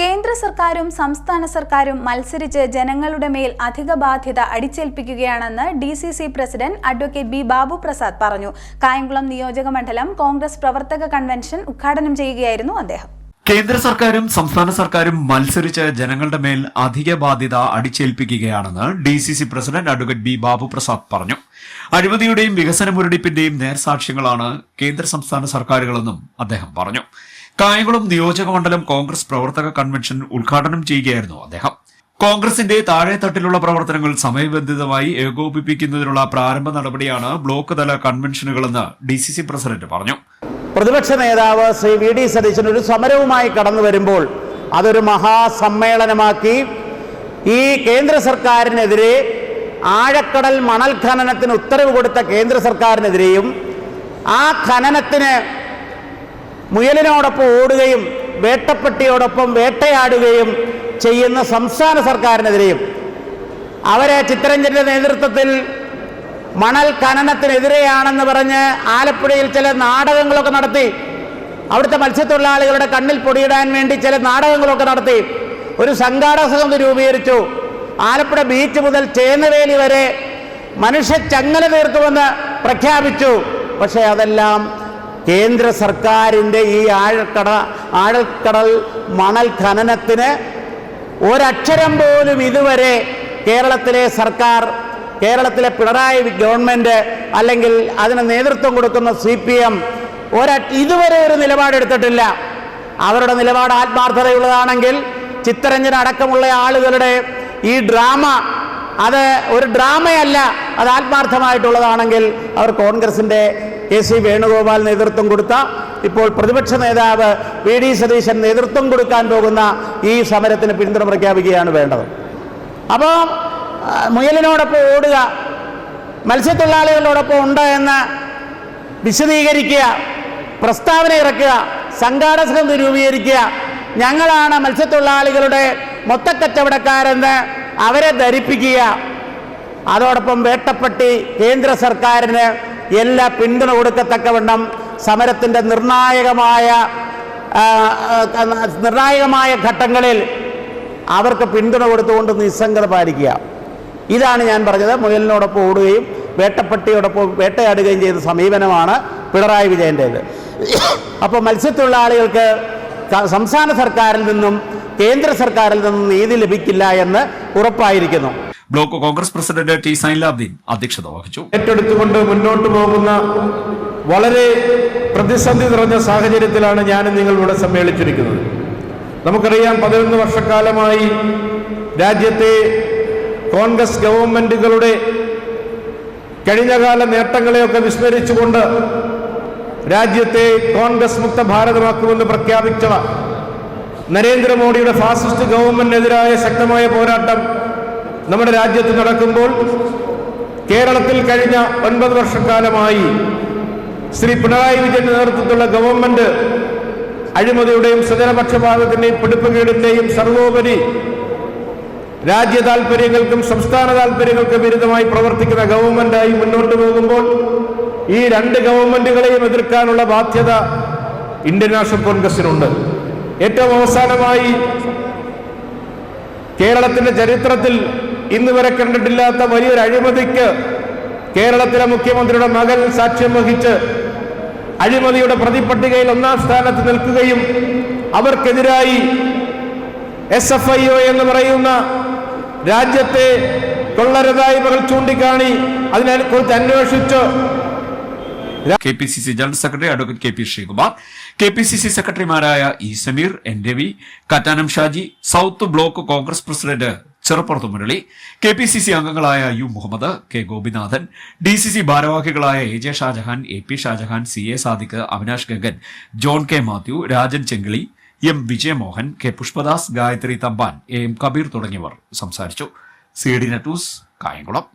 കേന്ദ്ര സർക്കാരും സംസ്ഥാന സർക്കാരും മത്സരിച്ച് ജനങ്ങളുടെ മേൽ അധിക ബാധ്യത അടിച്ചേൽപ്പിക്കുകയാണെന്ന് DCC president advocate B Babu Prasad പറഞ്ഞു. കായംകുളം നിയോജക മണ്ഡലം കോൺഗ്രസ് പ്രവർത്തക കൺവെൻഷൻ ഉദ്ഘാടനം ചെയ്യുകയായിരുന്നു അദ്ദേഹം. കേന്ദ്ര സർക്കാരും സംസ്ഥാന സർക്കാരും മത്സരിച്ച് ജനങ്ങളുടെ മേൽ അധിക ബാധ്യത അടിച്ചേൽപ്പിക്കുകയാണെന്ന് DCC president advocate B Babu Prasad പറഞ്ഞു. അഴിമതിയുടെയും വികസന മുരടിപ്പിന്റെയും നേർസാക്ഷ്യങ്ങളാണ് കേന്ദ്ര സംസ്ഥാന സർക്കാരുകളെന്നും അദ്ദേഹം പറഞ്ഞു. കായംകുളം നിയോജക മണ്ഡലം കോൺഗ്രസ് പ്രവർത്തക കൺവെൻഷൻ ഉദ്ഘാടനം ചെയ്യുകയായിരുന്നു അദ്ദേഹം. കോൺഗ്രസിന്റെ താഴെത്തട്ടിലുള്ള പ്രവർത്തനങ്ങൾ സമയബന്ധിതമായി ഏകോപിപ്പിക്കുന്നതിനുള്ള പ്രാരംഭ നടപടിയാണ് ബ്ലോക്ക് തല കൺവെൻഷനുകളെന്ന് ഡിസിസി പ്രസിഡന്റ് പറഞ്ഞു. പ്രതിപക്ഷ നേതാവ് ശ്രീ വി ഡി സതീശൻ ഒരു സമരവുമായി കടന്നു വരുമ്പോൾ അതൊരു മഹാസമ്മേളനമാക്കി ഈ കേന്ദ്ര സർക്കാരിനെതിരെ ആഴക്കടൽ മണൽ ഖനനത്തിന് ഉത്തരവ് കൊടുത്ത കേന്ദ്ര സർക്കാരിനെതിരെയും ആ ഖനനത്തിന് മുയലിനോടൊപ്പം ഓടുകയും വേട്ടപ്പട്ടിയോടൊപ്പം വേട്ടയാടുകയും ചെയ്യുന്ന സംസ്ഥാന സർക്കാരിനെതിരെയും അവരെ ചിത്തരഞ്ജന്റെ നേതൃത്വത്തിൽ മണൽ ഖനനത്തിനെതിരെയാണെന്ന് പറഞ്ഞ് ആലപ്പുഴയിൽ ചില നാടകങ്ങളൊക്കെ നടത്തി. അവിടുത്തെ മത്സ്യത്തൊഴിലാളികളുടെ കണ്ണിൽ പൊടിയിടാൻ വേണ്ടി ചില നാടകങ്ങളൊക്കെ നടത്തി. ഒരു സംഘാടക സമിതി രൂപീകരിച്ചു. ആലപ്പുഴ ബീച്ച് മുതൽ ചേന്നവേലി വരെ മനുഷ്യ ചങ്ങല തീർക്കുമെന്ന് പ്രഖ്യാപിച്ചു. പക്ഷേ അതെല്ലാം കേന്ദ്ര സർക്കാരിൻ്റെ ഈ ആഴക്കടൽ മണൽ ഖനനത്തിന് ഒരക്ഷരം പോലും ഇതുവരെ കേരളത്തിലെ സർക്കാർ, കേരളത്തിലെ പിണറായി ഗവൺമെൻറ് അല്ലെങ്കിൽ അതിന് നേതൃത്വം കൊടുക്കുന്ന CPM ഇതുവരെ ഒരു നിലപാടെടുത്തിട്ടില്ല. അവരുടെ നിലപാട് ആത്മാർത്ഥതയുള്ളതാണെങ്കിൽ ചിത്തരഞ്ജൻ അടക്കമുള്ള ആളുകളുടെ ഈ ഡ്രാമ അത് ഒരു ഡ്രാമയല്ല, അത് ആത്മാർത്ഥമായിട്ടുള്ളതാണെങ്കിൽ അവർ കോൺഗ്രസിൻ്റെ KC വേണുഗോപാൽ നേതൃത്വം കൊടുത്ത, ഇപ്പോൾ പ്രതിപക്ഷ നേതാവ് വി ഡി സതീശൻ നേതൃത്വം കൊടുക്കാൻ പോകുന്ന ഈ സമരത്തിന് പിന്തുണ പ്രഖ്യാപിക്കുകയാണ് വേണ്ടത്. അപ്പോൾ മുയലിനോടൊപ്പം ഓടുക, മത്സ്യത്തൊഴിലാളികളോടൊപ്പം ഉണ്ട് എന്ന് വിശദീകരിക്കുക, പ്രസ്താവന ഇറക്കുക, സംഘാടക സമിതി രൂപീകരിക്കുക, ഞങ്ങളാണ് മത്സ്യത്തൊഴിലാളികളുടെ മൊത്തക്കച്ചവടക്കാരെന്ന് അവരെ ധരിപ്പിക്കുക, അതോടൊപ്പം വേട്ടപ്പട്ടി കേന്ദ്ര സർക്കാരിന് എല്ലാ പിന്തുണ കൊടുക്കത്തക്കവണ്ണം സമരത്തിൻ്റെ നിർണായകമായ ഘട്ടങ്ങളിൽ അവർക്ക് പിന്തുണ കൊടുത്തുകൊണ്ട് നിസ്സംഗത പാലിക്കുക. ഇതാണ് ഞാൻ പറഞ്ഞത്. മുയലിനോടൊപ്പം ഓടുകയും വേട്ടപ്പട്ടിയോടൊപ്പം വേട്ടയാടുകയും ചെയ്ത സമീപനമാണ് പിണറായി വിജയൻ്റേത്. അപ്പോൾ മത്സ്യത്തൊഴിലാളികൾക്ക് സംസ്ഥാന സർക്കാരിൽ നിന്നും കേന്ദ്ര സർക്കാരിൽ നിന്നും നീതി ലഭിക്കില്ല എന്ന് ഉറപ്പായിരിക്കുന്നു. Block Congress president T Sainulabdeen അധ്യക്ഷത വഹിച്ചു. ഏറ്റെടുത്തുകൊണ്ട് മുന്നോട്ട് പോകുന്ന വളരെ പ്രതിസന്ധി നിറഞ്ഞ സാഹചര്യത്തിലാണ് ഞാനും നിങ്ങൾ ഇവിടെ സമ്മേളിച്ചിരിക്കുന്നത്. നമുക്കറിയാം, 11 വർഷക്കാലമായി രാജ്യത്തെ കോൺഗ്രസ് ഗവൺമെന്റുകളുടെ കഴിഞ്ഞകാല നേട്ടങ്ങളെയൊക്കെ വിസ്മരിച്ചുകൊണ്ട് രാജ്യത്തെ കോൺഗ്രസ് മുക്ത ഭാരതമാക്കുമെന്ന് പ്രഖ്യാപിച്ച നരേന്ദ്രമോദിയുടെ ഫാസിസ്റ്റ് ഗവൺമെന്റിനെതിരായ ശക്തമായ പോരാട്ടം നമ്മുടെ രാജ്യത്ത് നടക്കുമ്പോൾ കേരളത്തിൽ കഴിഞ്ഞ 9 വർഷക്കാലമായി ശ്രീ പിണറായി വിജയന്റെ നേതൃത്വത്തിലുള്ള ഗവൺമെന്റ് അഴിമതിയുടെയും സ്വജനപക്ഷപാതത്തിന്റെയും പിടിപ്പുകേടിന്റെയും സർവോപരി രാജ്യ താൽപര്യങ്ങൾക്കും സംസ്ഥാന താൽപര്യങ്ങൾക്കും വിരുദ്ധമായി പ്രവർത്തിക്കുന്ന ഗവൺമെന്റായി മുന്നോട്ട് പോകുമ്പോൾ ഈ 2 ഗവൺമെന്റുകളെയും എതിർക്കാനുള്ള ബാധ്യത ഇന്ത്യൻ നാഷണൽ കോൺഗ്രസിനുണ്ട്. ഏറ്റവും അവസാനമായി കേരളത്തിന്റെ ചരിത്രത്തിൽ ഇന്ന് വരെ കണ്ടിട്ടില്ലാത്ത വലിയൊരു അഴിമതിക്ക് കേരളത്തിലെ മുഖ്യമന്ത്രിയുടെ മകൻ സാക്ഷ്യം വഹിച്ച് അഴിമതിയുടെ പ്രതിപട്ടികയിൽ 1ാം സ്ഥാനത്ത് നിൽക്കുകയും അവർക്കെതിരായി SFIO എന്ന് പറയുന്ന രാജ്യത്തെ കൊള്ളരുതായ്മകൾ ചൂണ്ടിക്കാണി അതിനെക്കുറിച്ച് അന്വേഷിച്ച് KPCC general secretary advocate KP Sreekumar, KPCC സെക്രട്ടറിമാരായ E Sameer, N Ravi, Kattanam Shaji, south block Congress president Cheruppurathu Murali, KPCC അംഗങ്ങളായ U Muhammad, K Gopinathan, DCC ഭാരവാഹികളായ AJ Shajahan, AP Shajahan, CA Sadiq, Avinash Gagan, John K Mathew, Rajan Chengili, M Vijayamohan, K Pushpadas, Gayathri Thampan, AM Kabeer തുടങ്ങിയവർ സംസാരിച്ചു. CDNet news Kayamkulam.